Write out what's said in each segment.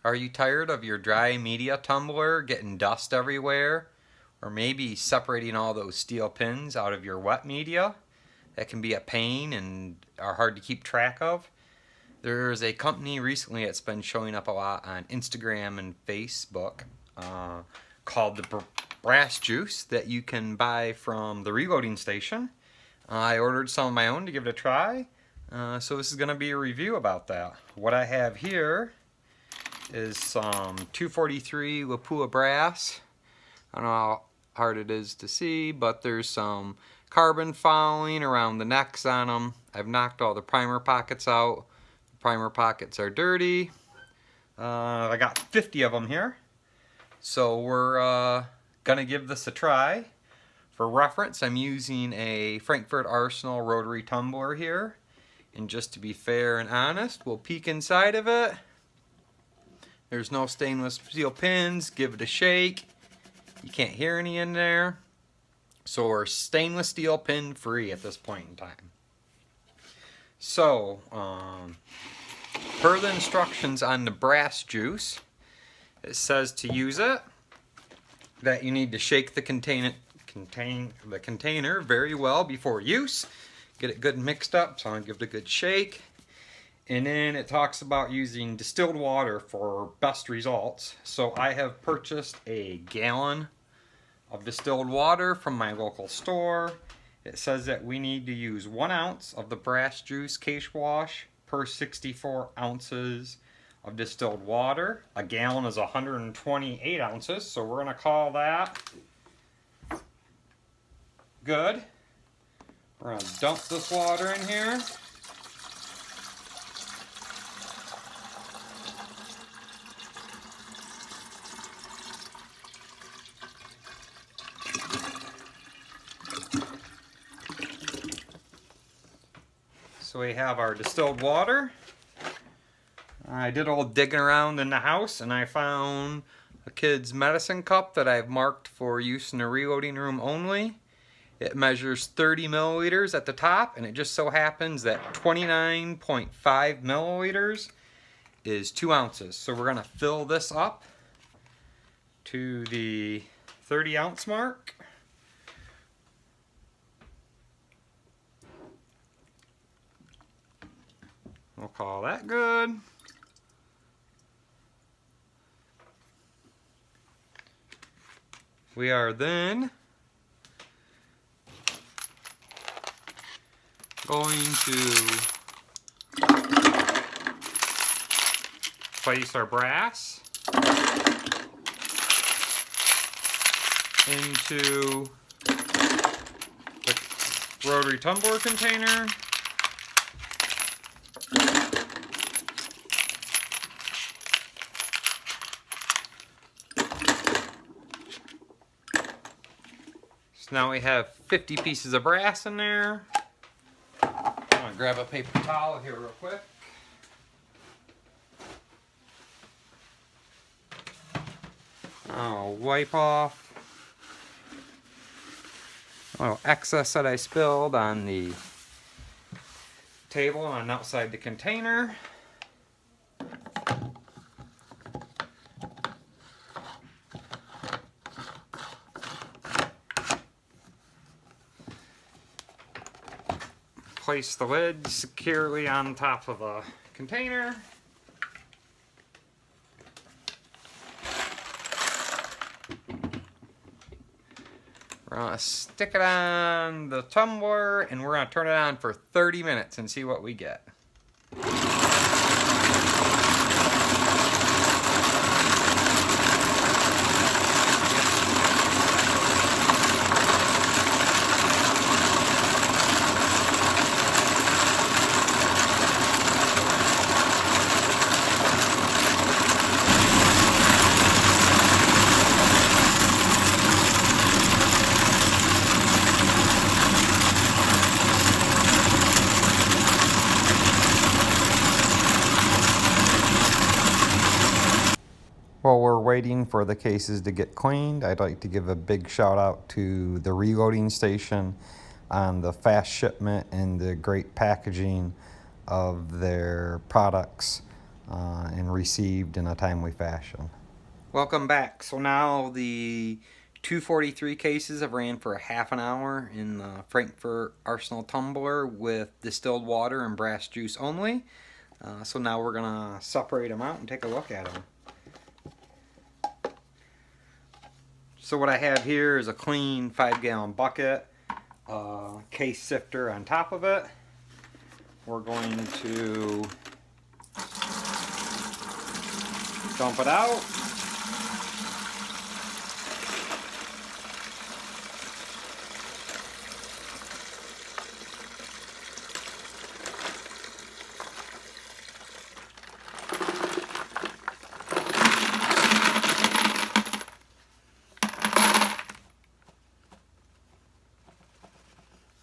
Are you tired of your dry media tumbler getting dust everywhere? Or maybe separating all those steel pins out of your wet media? That can be a pain and are hard to keep track of. There's a company recently that's been showing up a lot on Instagram and Facebook called the Brass Juice that you can buy from the reloading station. I ordered some of my own to give it a try. So this is going to be a review about that. What I have here is some 243 Lapua brass. I don't know how hard it is to see, but there's some carbon fouling around the necks on them. I've knocked all the primer pockets out. The primer pockets are dirty. I got 50 of them here. So we're gonna give this a try. For reference, I'm using a Frankford Arsenal rotary tumbler here. And just to be fair and honest, we'll peek inside of it. There's no stainless steel pins. Give it a shake. You can't hear any in there. So we're stainless steel pin free at this point in time. So, per the instructions on the Brass Juice, it says to use it that you need to shake the container very well before use. Get it good and mixed up, so I'm gonna give it a good shake. And then it talks about using distilled water for best results. So I have purchased a gallon of distilled water from my local store. It says that we need to use 1 ounce of the Brass Juice case wash per 64 ounces of distilled water. A gallon is 128 ounces, so we're gonna call that good. We're gonna dump this water in here. So we have our distilled water. I did a little digging around in the house and I found a kid's medicine cup that I've marked for use in the reloading room only. It measures 30 milliliters at the top, and it just so happens that 29.5 milliliters is 2 ounces. So we're gonna fill this up to the 30 ounce mark. We'll call that good. We are then going to place our brass into the rotary tumbler container. So now we have 50 pieces of brass in there. I'm gonna grab a paper towel here real quick. I'll wipe off a little excess that I spilled on the table and outside the container. Place the lid securely on top of the container. We're gonna stick it on the tumbler and we're gonna turn it on for 30 minutes and see what we get. While we're waiting for the cases to get cleaned, I'd like to give a big shout out to the reloading station on the fast shipment and the great packaging of their products. and received in a timely fashion. Welcome back. So now the 243 cases have ran for a half an hour in the Frankfurt Arsenal tumbler with distilled water and brass juice only. So now we're going to separate them out and take a look at them. So what I have here is a clean 5-gallon bucket, case sifter on top of it. We're going to dump it out.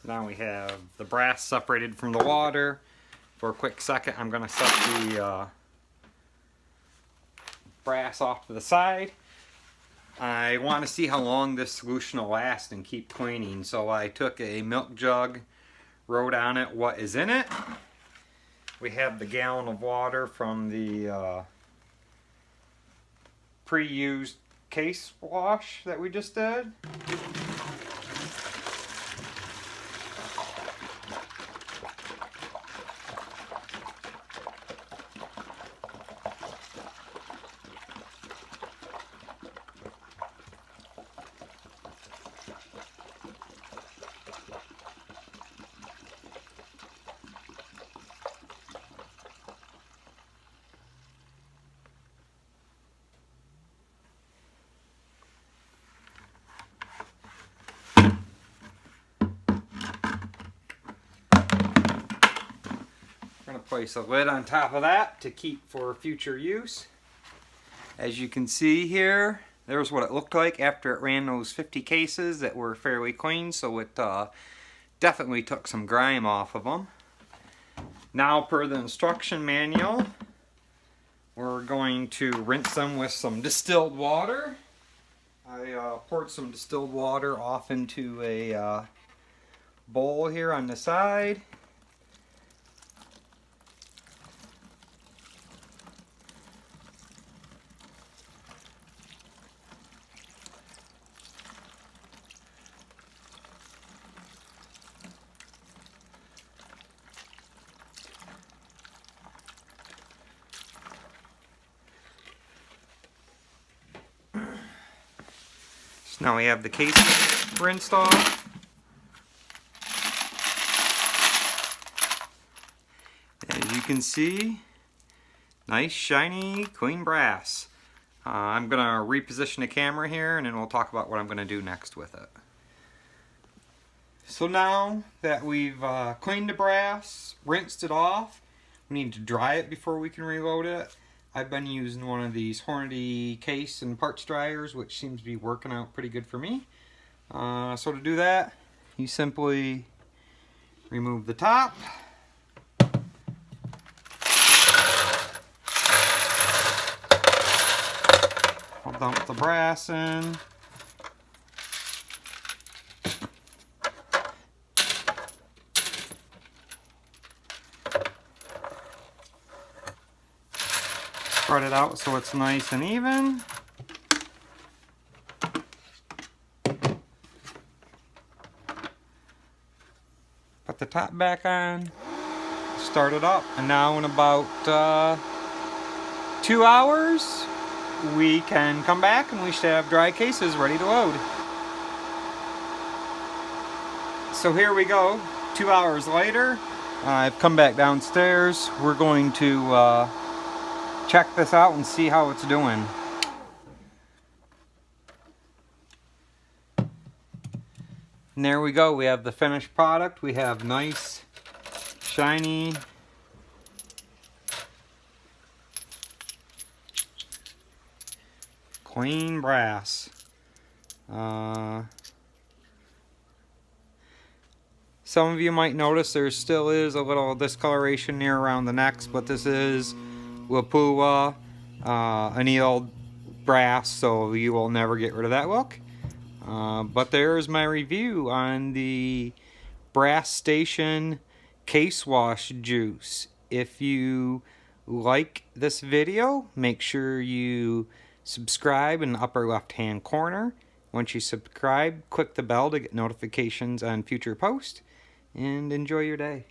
Now we have the brass separated from the water. For a quick second, I'm going to set the brass off to the side. I want to see how long this solution will last and keep cleaning. So I took a milk jug, wrote on it what is in it. We have the gallon of water from the pre-used case wash that we just did. We're going to place a lid on top of that to keep for future use. As you can see here, there's what it looked like after it ran those 50 cases that were fairly clean, so it definitely took some grime off of them. Now, per the instruction manual, we're going to rinse them with some distilled water. I poured some distilled water off into a bowl here on the side. Now we have the case rinsed off. As you can see, nice shiny clean brass. I'm going to reposition the camera here and then we'll talk about what I'm going to do next with it. So now that we've cleaned the brass, rinsed it off, we need to dry it before we can reload it. I've been using one of these Hornady case and parts dryers, which seems to be working out pretty good for me. So to do that, you simply remove the top. I'll dump the brass in. Spread it out so it's nice and even. Put the top back on, start it up, and now in about 2 hours we can come back and we should have dry cases ready to load. So here we go, 2 hours later. I've come back downstairs. We're going to check this out and see how it's doing. And there we go, we have the finished product. We have nice, shiny, clean brass. Some of you might notice there still is a little discoloration near around the necks, but this is Lapua annealed brass, so you will never get rid of that look. But there's my review on the Brass Station Case Wash Juice. If you like this video, make sure you subscribe in the upper left hand corner. Once you subscribe, click the bell to get notifications on future posts, and enjoy your day.